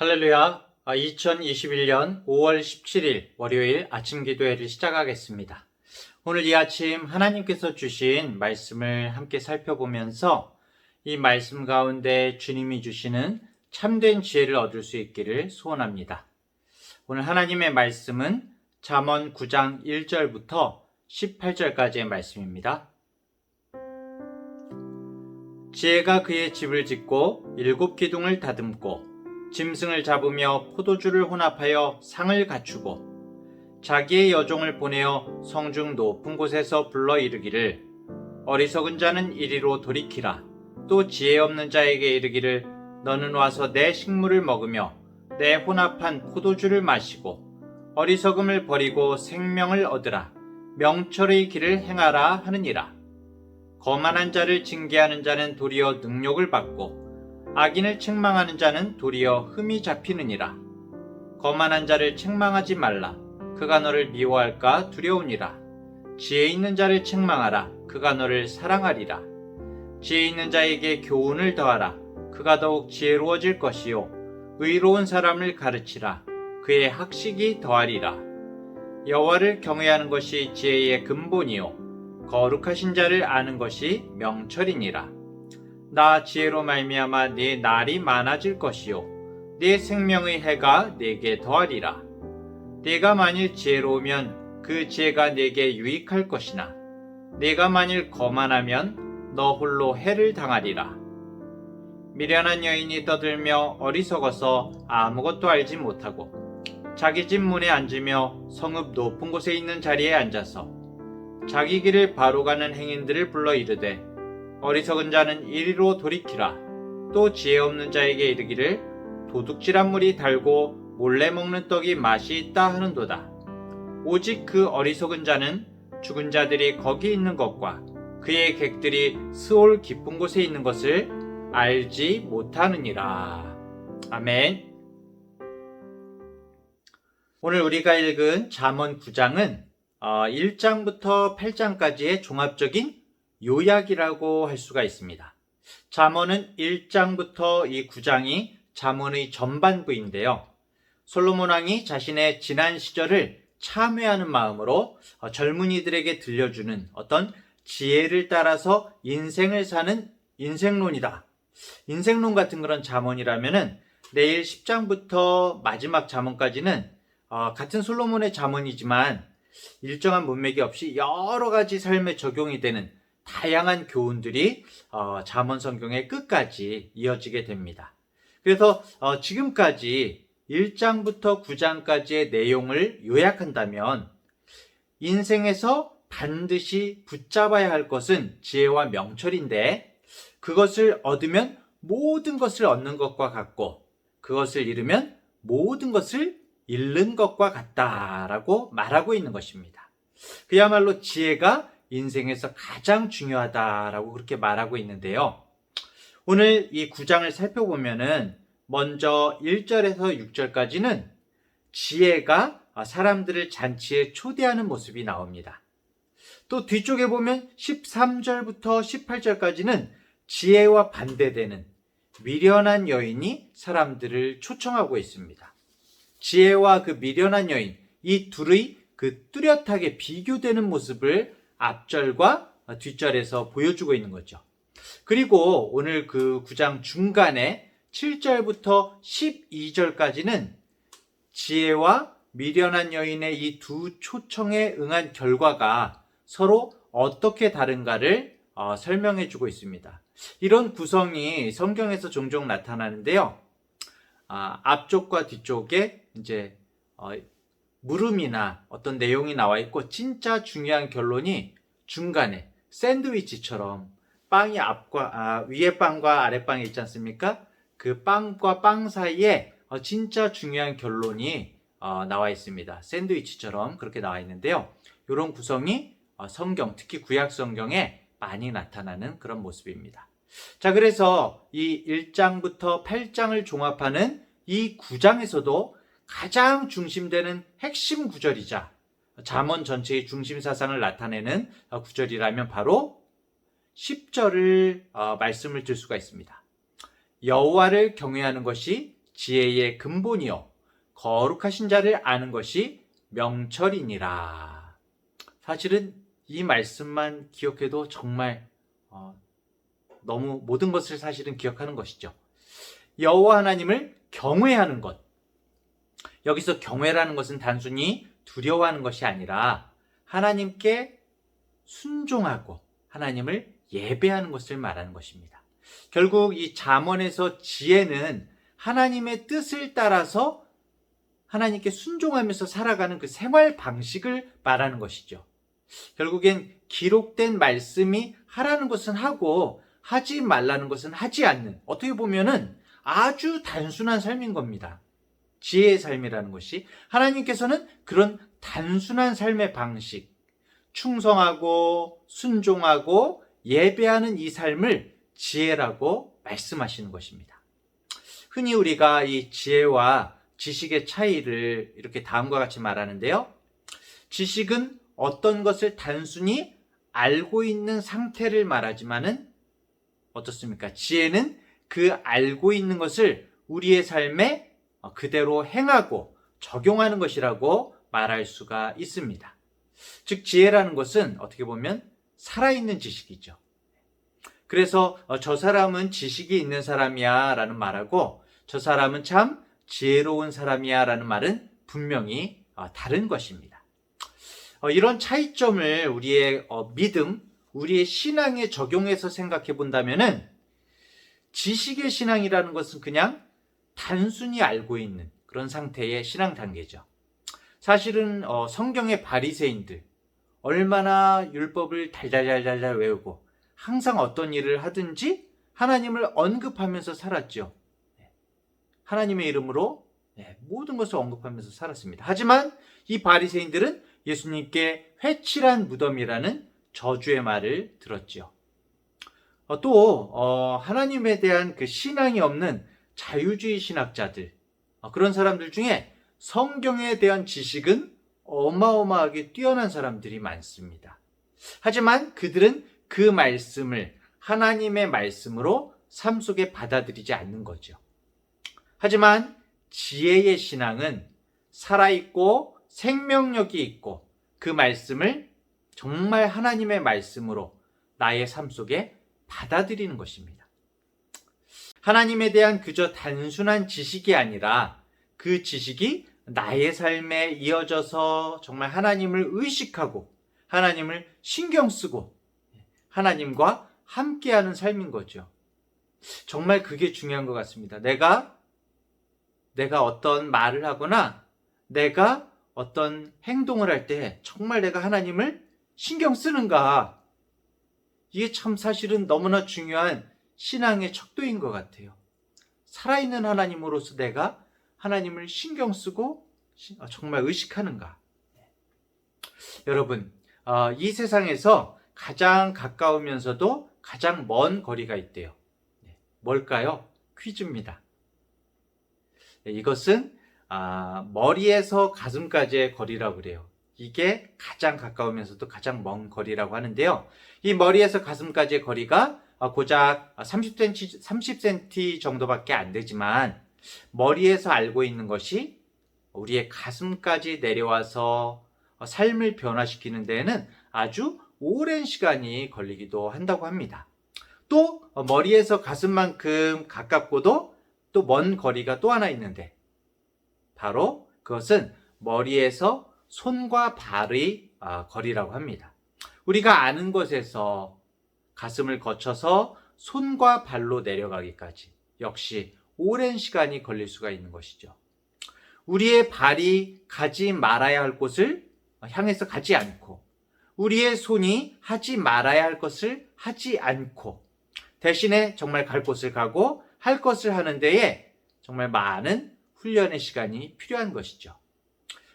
할렐루야. 2021년 5월 17일 월요일 아침 기도회를 시작하겠습니다. 오늘 이 아침 하나님께서 주신 말씀을 함께 살펴보면서 이 말씀 가운데 주님이 주시는 참된 지혜를 얻을 수 있기를 소원합니다. 오늘 하나님의 말씀은 잠언 9장 1절부터 18절까지의 말씀입니다. 지혜가 그의 집을 짓고 7 기둥을 다듬고 짐승을 잡으며 포도주를 혼합하여 상을 갖추고 자기의 여종을 보내어 성중 높은 곳에서 불러 이르기를 어리석은 자는 이리로 돌이키라. 또 지혜 없는 자에게 이르기를 너는 와서 내 식물을 먹으며 내 혼합한 포도주를 마시고 어리석음을 버리고 생명을 얻으라. 명철의 길을 행하라 하느니라. 거만한 자를 징계하는 자는 도리어 능욕을 받고 악인을 책망하는 자는 도리어 흠이 잡히느니라. 거만한 자를 책망하지 말라. 그가 너를 미워할까 두려우니라. 지혜 있는 자를 책망하라. 그가 너를 사랑하리라. 지혜 있는 자에게 교훈을 더하라. 그가 더욱 지혜로워질 것이요 의로운 사람을 가르치라. 그의 학식이 더하리라. 여호와를 경외하는 것이 지혜의 근본이요 거룩하신 자를 아는 것이 명철이니라. 나 지혜로 말미암아 네 날이 많아질 것이요 네 생명의 해가 네게 더하리라. 네가 만일 지혜로우면 그 지혜가 네게 유익할 것이나 네가 만일 거만하면 너 홀로 해를 당하리라. 미련한 여인이 떠들며 어리석어서 아무것도 알지 못하고 자기 집 문에 앉으며 성읍 높은 곳에 있는 자리에 앉아서 자기 길을 바로 가는 행인들을 불러 이르되 어리석은 자는 이리로 돌이키라. 또 지혜 없는 자에게 이르기를 도둑질한 물이 달고 몰래 먹는 떡이 맛이 있다 하는도다. 오직 그 어리석은 자는 죽은 자들이 거기 있는 것과 그의 객들이 스올 깊은 곳에 있는 것을 알지 못하느니라. 아멘. 오늘 우리가 읽은 잠언 9장은 1장부터 8장까지의 종합적인 요약이라고 할 수가 있습니다. 잠언은 1장부터 이 9장이 잠언의 전반부인데요. 솔로몬 왕이 자신의 지난 시절을 참회하는 마음으로 젊은이들에게 들려주는 어떤 지혜를 따라서 인생을 사는 인생론이다. 인생론 같은 그런 잠언이라면은 내일 10장부터 마지막 잠언까지는 같은 솔로몬의 잠언이지만 일정한 문맥이 없이 여러 가지 삶에 적용이 되는 다양한 교훈들이 잠언 성경의 끝까지 이어지게 됩니다. 그래서 지금까지 1장부터 9장까지의 내용을 요약한다면 인생에서 반드시 붙잡아야 할 것은 지혜와 명철인데 그것을 얻으면 모든 것을 얻는 것과 같고 그것을 잃으면 모든 것을 잃는 것과 같다라고 말하고 있는 것입니다. 그야말로 지혜가 인생에서 가장 중요하다라고 그렇게 말하고 있는데요. 오늘 이 9장을 살펴보면은 먼저 1절에서 6절까지는 지혜가 사람들을 잔치에 초대하는 모습이 나옵니다. 또 뒤쪽에 보면 13절부터 18절까지는 지혜와 반대되는 미련한 여인이 사람들을 초청하고 있습니다. 지혜와 그 미련한 여인, 이 둘의 그 뚜렷하게 비교되는 모습을 앞절과 뒷절에서 보여주고 있는 거죠. 그리고 오늘 그 9장 중간에 7절부터 12절까지는 지혜와 미련한 여인의 이 두 초청에 응한 결과가 서로 어떻게 다른가를 설명해 주고 있습니다. 이런 구성이 성경에서 종종 나타나는데요. 앞쪽과 뒤쪽에 이제 물음이나 어떤 내용이 나와 있고 진짜 중요한 결론이 중간에 샌드위치처럼 빵이 위에 빵과 아래 빵이 있지 않습니까? 그 빵과 빵 사이에 진짜 중요한 결론이 나와 있습니다. 샌드위치처럼 그렇게 나와 있는데요. 이런 구성이 성경, 특히 구약 성경에 많이 나타나는 그런 모습입니다. 자, 그래서 이 1장부터 8장을 종합하는 이 9장에서도 가장 중심되는 핵심 구절이자 잠언 전체의 중심 사상을 나타내는 구절이라면 바로 10절을 말씀을 들 수가 있습니다. 여호와를 경외하는 것이 지혜의 근본이요 거룩하신 자를 아는 것이 명철이니라. 사실은 이 말씀만 기억해도 정말 너무 모든 것을 사실은 기억하는 것이죠. 여호와 하나님을 경외하는 것. 여기서 경외라는 것은 단순히 두려워하는 것이 아니라 하나님께 순종하고 하나님을 예배하는 것을 말하는 것입니다. 결국 이 잠언에서 지혜는 하나님의 뜻을 따라서 하나님께 순종하면서 살아가는 그 생활 방식을 말하는 것이죠. 결국엔 기록된 말씀이 하라는 것은 하고 하지 말라는 것은 하지 않는, 어떻게 보면은 아주 단순한 삶인 겁니다. 지혜의 삶이라는 것이 하나님께서는 그런 단순한 삶의 방식, 충성하고 순종하고 예배하는 이 삶을 지혜라고 말씀하시는 것입니다. 흔히 우리가 이 지혜와 지식의 차이를 이렇게 다음과 같이 말하는데요. 지식은 어떤 것을 단순히 알고 있는 상태를 말하지만은 어떻습니까? 지혜는 그 알고 있는 것을 우리의 삶에 그대로 행하고 적용하는 것이라고 말할 수가 있습니다. 즉 지혜라는 것은 어떻게 보면 살아있는 지식이죠. 그래서 저 사람은 지식이 있는 사람이야 라는 말하고 저 사람은 참 지혜로운 사람이야 라는 말은 분명히 다른 것입니다. 이런 차이점을 우리의 믿음, 우리의 신앙에 적용해서 생각해 본다면은 지식의 신앙이라는 것은 그냥 단순히 알고 있는 그런 상태의 신앙 단계죠. 사실은 성경의 바리새인들 얼마나 율법을 달달달달 외우고 항상 어떤 일을 하든지 하나님을 언급하면서 살았죠. 하나님의 이름으로 모든 것을 언급하면서 살았습니다. 하지만 이 바리새인들은 예수님께 회칠한 무덤이라는 저주의 말을 들었죠. 또 하나님에 대한 그 신앙이 없는 자유주의 신학자들, 그런 사람들 중에 성경에 대한 지식은 어마어마하게 뛰어난 사람들이 많습니다. 하지만 그들은 그 말씀을 하나님의 말씀으로 삶 속에 받아들이지 않는 거죠. 하지만 지혜의 신앙은 살아있고 생명력이 있고 그 말씀을 정말 하나님의 말씀으로 나의 삶 속에 받아들이는 것입니다. 하나님에 대한 그저 단순한 지식이 아니라 그 지식이 나의 삶에 이어져서 정말 하나님을 의식하고 하나님을 신경 쓰고 하나님과 함께하는 삶인 거죠. 정말 그게 중요한 것 같습니다. 내가 어떤 말을 하거나 내가 어떤 행동을 할 때 정말 내가 하나님을 신경 쓰는가? 이게 참 사실은 너무나 중요한 신앙의 척도인 것 같아요. 살아있는 하나님으로서 내가 하나님을 신경 쓰고 정말 의식하는가? 여러분, 이 세상에서 가장 가까우면서도 가장 먼 거리가 있대요. 뭘까요? 퀴즈입니다. 이것은 머리에서 가슴까지의 거리라고 그래요. 이게 가장 가까우면서도 가장 먼 거리라고 하는데요. 이 머리에서 가슴까지의 거리가 고작 30cm 정도밖에 안 되지만 머리에서 알고 있는 것이 우리의 가슴까지 내려와서 삶을 변화시키는 데에는 아주 오랜 시간이 걸리기도 한다고 합니다. 또 머리에서 가슴만큼 가깝고도 또 먼 거리가 또 하나 있는데 바로 그것은 머리에서 손과 발의 거리라고 합니다. 우리가 아는 것에서 가슴을 거쳐서 손과 발로 내려가기까지 역시 오랜 시간이 걸릴 수가 있는 것이죠. 우리의 발이 가지 말아야 할 곳을 향해서 가지 않고 우리의 손이 하지 말아야 할 것을 하지 않고 대신에 정말 갈 곳을 가고 할 것을 하는 데에 정말 많은 훈련의 시간이 필요한 것이죠.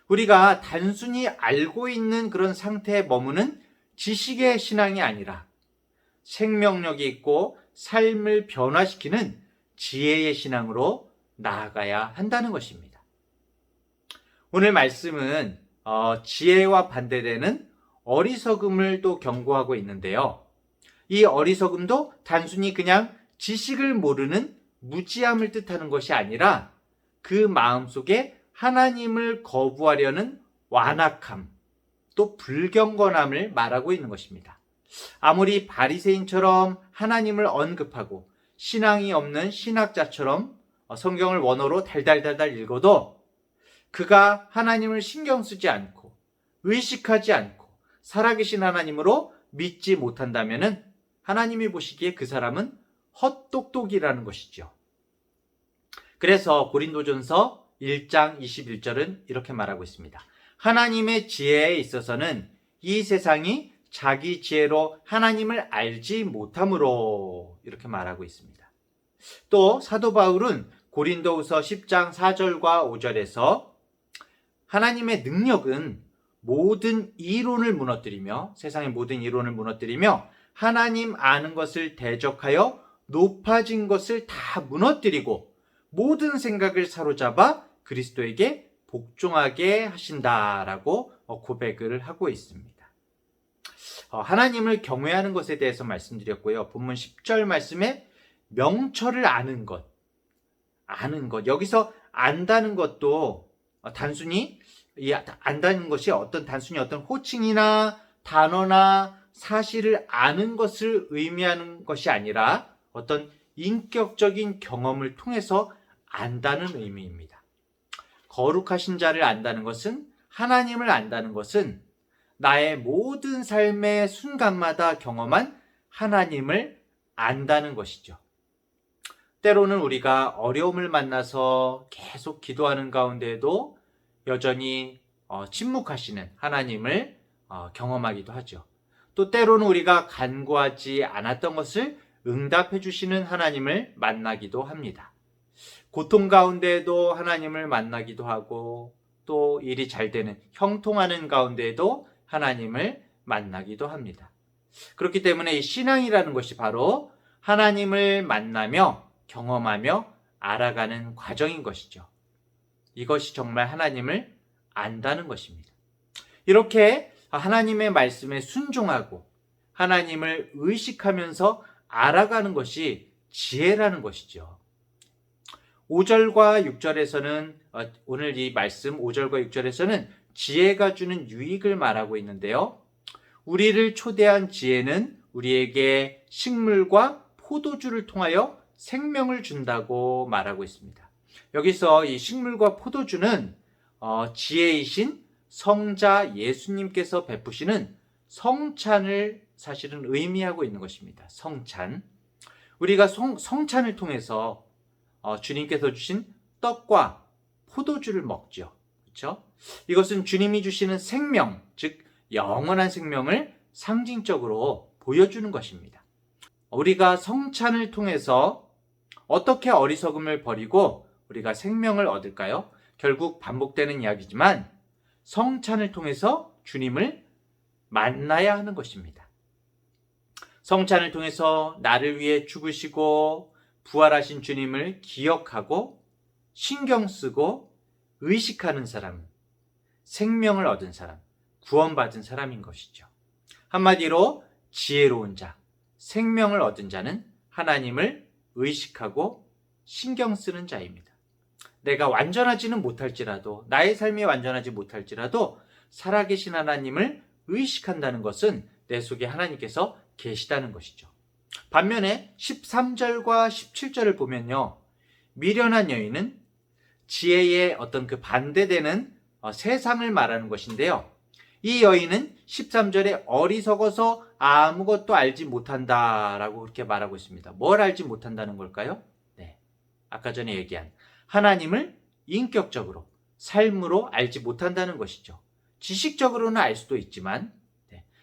우리가 단순히 알고 있는 그런 상태에 머무는 지식의 신앙이 아니라 생명력이 있고 삶을 변화시키는 지혜의 신앙으로 나아가야 한다는 것입니다. 오늘 말씀은 지혜와 반대되는 어리석음을 또 경고하고 있는데요. 이 어리석음도 단순히 그냥 지식을 모르는 무지함을 뜻하는 것이 아니라 그 마음속에 하나님을 거부하려는 완악함, 또 불경건함을 말하고 있는 것입니다. 아무리 바리새인처럼 하나님을 언급하고 신앙이 없는 신학자처럼 성경을 원어로 달달달달 읽어도 그가 하나님을 신경 쓰지 않고 의식하지 않고 살아계신 하나님으로 믿지 못한다면 하나님이 보시기에 그 사람은 헛똑똑이라는 것이죠. 그래서 고린도전서 1장 21절은 이렇게 말하고 있습니다. 하나님의 지혜에 있어서는 이 세상이 자기 지혜로 하나님을 알지 못함으로 이렇게 말하고 있습니다. 또 사도 바울은 고린도후서 10장 4절과 5절에서 하나님의 능력은 모든 이론을 무너뜨리며 세상의 모든 이론을 무너뜨리며 하나님 아는 것을 대적하여 높아진 것을 다 무너뜨리고 모든 생각을 사로잡아 그리스도에게 복종하게 하신다라고 고백을 하고 있습니다. 하나님을 경외하는 것에 대해서 말씀드렸고요. 본문 10절 말씀에 명철을 아는 것. 여기서 안다는 것도 단순히 안다는 것이 단순히 어떤 호칭이나 단어나 사실을 아는 것을 의미하는 것이 아니라 어떤 인격적인 경험을 통해서 안다는 의미입니다. 거룩하신 자를 안다는 것은, 하나님을 안다는 것은 나의 모든 삶의 순간마다 경험한 하나님을 안다는 것이죠. 때로는 우리가 어려움을 만나서 계속 기도하는 가운데에도 여전히 침묵하시는 하나님을 경험하기도 하죠. 또 때로는 우리가 간구하지 않았던 것을 응답해 주시는 하나님을 만나기도 합니다. 고통 가운데에도 하나님을 만나기도 하고 또 일이 잘 되는 형통하는 가운데에도 하나님을 만나기도 합니다. 그렇기 때문에 이 신앙이라는 것이 바로 하나님을 만나며 경험하며 알아가는 과정인 것이죠. 이것이 정말 하나님을 안다는 것입니다. 이렇게 하나님의 말씀에 순종하고 하나님을 의식하면서 알아가는 것이 지혜라는 것이죠. 5절과 6절에서는 오늘 이 말씀 5절과 6절에서는 지혜가 주는 유익을 말하고 있는데요. 우리를 초대한 지혜는 우리에게 식물과 포도주를 통하여 생명을 준다고 말하고 있습니다. 여기서 이 식물과 포도주는 지혜이신 성자 예수님께서 베푸시는 성찬을 사실은 의미하고 있는 것입니다. 성찬. 우리가 성찬을 통해서 주님께서 주신 떡과 포도주를 먹죠. 그렇죠? 이것은 주님이 주시는 생명, 즉 영원한 생명을 상징적으로 보여주는 것입니다. 우리가 성찬을 통해서 어떻게 어리석음을 버리고 우리가 생명을 얻을까요? 결국 반복되는 이야기지만 성찬을 통해서 주님을 만나야 하는 것입니다. 성찬을 통해서 나를 위해 죽으시고 부활하신 주님을 기억하고 신경 쓰고 의식하는 사람은 생명을 얻은 사람, 구원받은 사람인 것이죠. 한마디로 지혜로운 자, 생명을 얻은 자는 하나님을 의식하고 신경 쓰는 자입니다. 내가 완전하지는 못할지라도, 나의 삶이 완전하지 못할지라도 살아계신 하나님을 의식한다는 것은 내 속에 하나님께서 계시다는 것이죠. 반면에 13절과 17절을 보면요, 미련한 여인은 지혜의 어떤 그 반대되는 세상을 말하는 것인데요. 이 여인은 13절에 어리석어서 아무것도 알지 못한다라고 그렇게 말하고 있습니다. 뭘 알지 못한다는 걸까요? 네, 아까 전에 얘기한 하나님을 인격적으로, 삶으로 알지 못한다는 것이죠. 지식적으로는 알 수도 있지만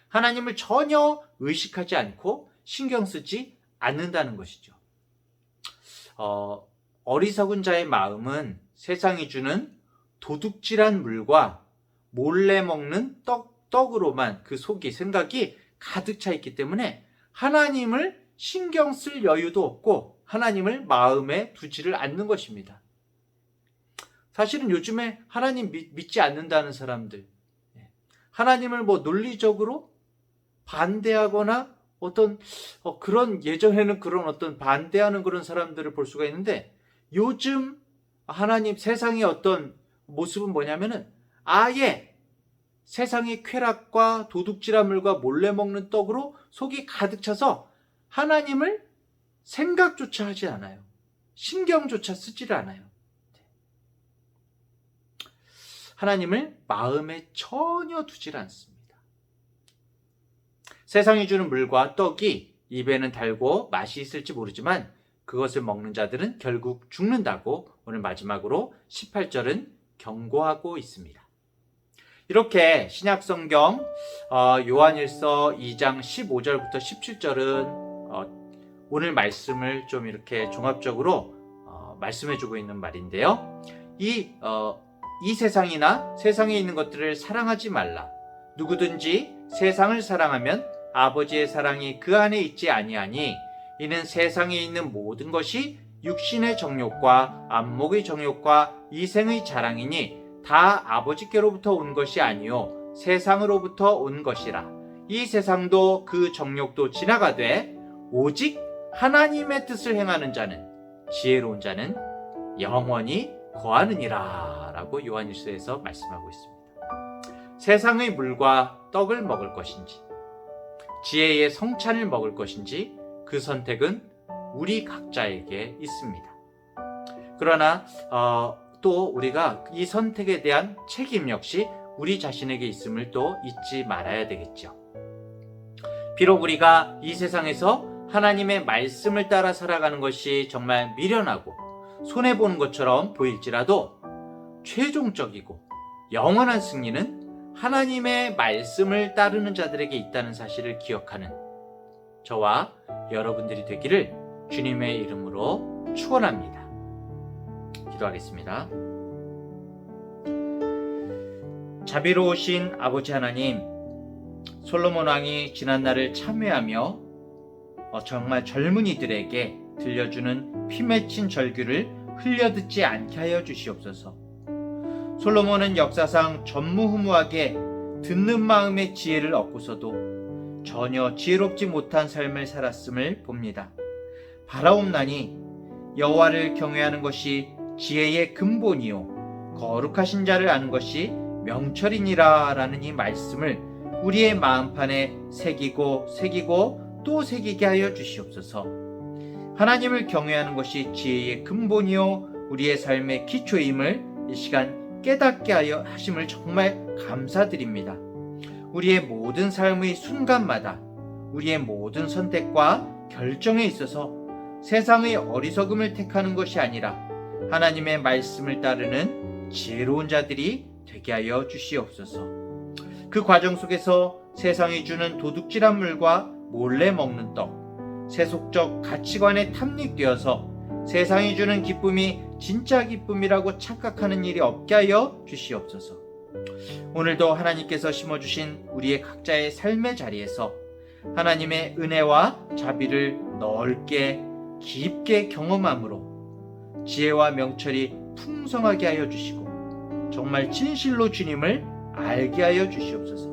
하나님을 전혀 의식하지 않고 신경 쓰지 않는다는 것이죠. 어리석은 자의 마음은 세상이 주는 도둑질한 물과 몰래 먹는 떡으로만 그 속이, 생각이 가득 차 있기 때문에 하나님을 신경 쓸 여유도 없고 하나님을 마음에 두지를 않는 것입니다. 사실은 요즘에 하나님 믿지 않는다는 사람들, 하나님을 논리적으로 반대하거나 어떤 그런, 예전에는 그런 어떤 반대하는 그런 사람들을 볼 수가 있는데 요즘 하나님 세상의 어떤 모습은 뭐냐면은 아예 세상의 쾌락과 도둑질한 물과 몰래 먹는 떡으로 속이 가득 차서 하나님을 생각조차 하지 않아요. 신경조차 쓰지를 않아요. 하나님을 마음에 전혀 두질 않습니다. 세상이 주는 물과 떡이 입에는 달고 맛이 있을지 모르지만 그것을 먹는 자들은 결국 죽는다고 오늘 마지막으로 18절은 경고하고 있습니다. 이렇게 신약성경 요한일서 2장 15절부터 17절은 오늘 말씀을 좀 이렇게 종합적으로 말씀해주고 있는 말인데요. 이 세상이나 세상에 있는 것들을 사랑하지 말라. 누구든지 세상을 사랑하면 아버지의 사랑이 그 안에 있지 아니하니 이는 세상에 있는 모든 것이 육신의 정욕과 안목의 정욕과 이생의 자랑이니 다 아버지께로부터 온 것이 아니요 세상으로부터 온 것이라. 이 세상도 그 정욕도 지나가되 오직 하나님의 뜻을 행하는 자는 지혜로운 자는 영원히 거하느니라 라고 요한일서에서 말씀하고 있습니다. 세상의 물과 떡을 먹을 것인지 지혜의 성찬을 먹을 것인지 그 선택은 우리 각자에게 있습니다. 그러나 또 우리가 이 선택에 대한 책임 역시 우리 자신에게 있음을 또 잊지 말아야 되겠죠. 비록 우리가 이 세상에서 하나님의 말씀을 따라 살아가는 것이 정말 미련하고 손해보는 것처럼 보일지라도 최종적이고 영원한 승리는 하나님의 말씀을 따르는 자들에게 있다는 사실을 기억하는 저와 여러분들이 되기를 주님의 이름으로 축원합니다. 기도하겠습니다. 자비로우신 아버지 하나님, 솔로몬 왕이 지난날을 참회하며 정말 젊은이들에게 들려주는 피 맺힌 절규를 흘려듣지 않게 하여 주시옵소서. 솔로몬은 역사상 전무후무하게 듣는 마음의 지혜를 얻고서도 전혀 지혜롭지 못한 삶을 살았음을 봅니다. 바라옵나니 여호와를 경외하는 것이 지혜의 근본이요 거룩하신 자를 아는 것이 명철이니라 라는 이 말씀을 우리의 마음판에 새기고 또 새기게 하여 주시옵소서. 하나님을 경외하는 것이 지혜의 근본이요 우리의 삶의 기초임을 이 시간 깨닫게 하여 하심을 정말 감사드립니다. 우리의 모든 삶의 순간마다 우리의 모든 선택과 결정에 있어서 세상의 어리석음을 택하는 것이 아니라 하나님의 말씀을 따르는 지혜로운 자들이 되게 하여 주시옵소서. 그 과정 속에서 세상이 주는 도둑질한 물과 몰래 먹는 떡, 세속적 가치관에 탐닉되어서 세상이 주는 기쁨이 진짜 기쁨이라고 착각하는 일이 없게 하여 주시옵소서. 오늘도 하나님께서 심어주신 우리의 각자의 삶의 자리에서 하나님의 은혜와 자비를 넓게 깊게 경험함으로 지혜와 명철이 풍성하게 하여 주시고 정말 진실로 주님을 알게 하여 주시옵소서.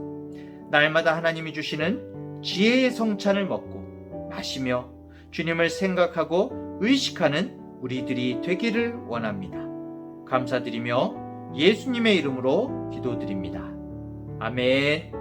날마다 하나님이 주시는 지혜의 성찬을 먹고 마시며 주님을 생각하고 의식하는 우리들이 되기를 원합니다. 감사드리며 예수님의 이름으로 기도드립니다. 아멘.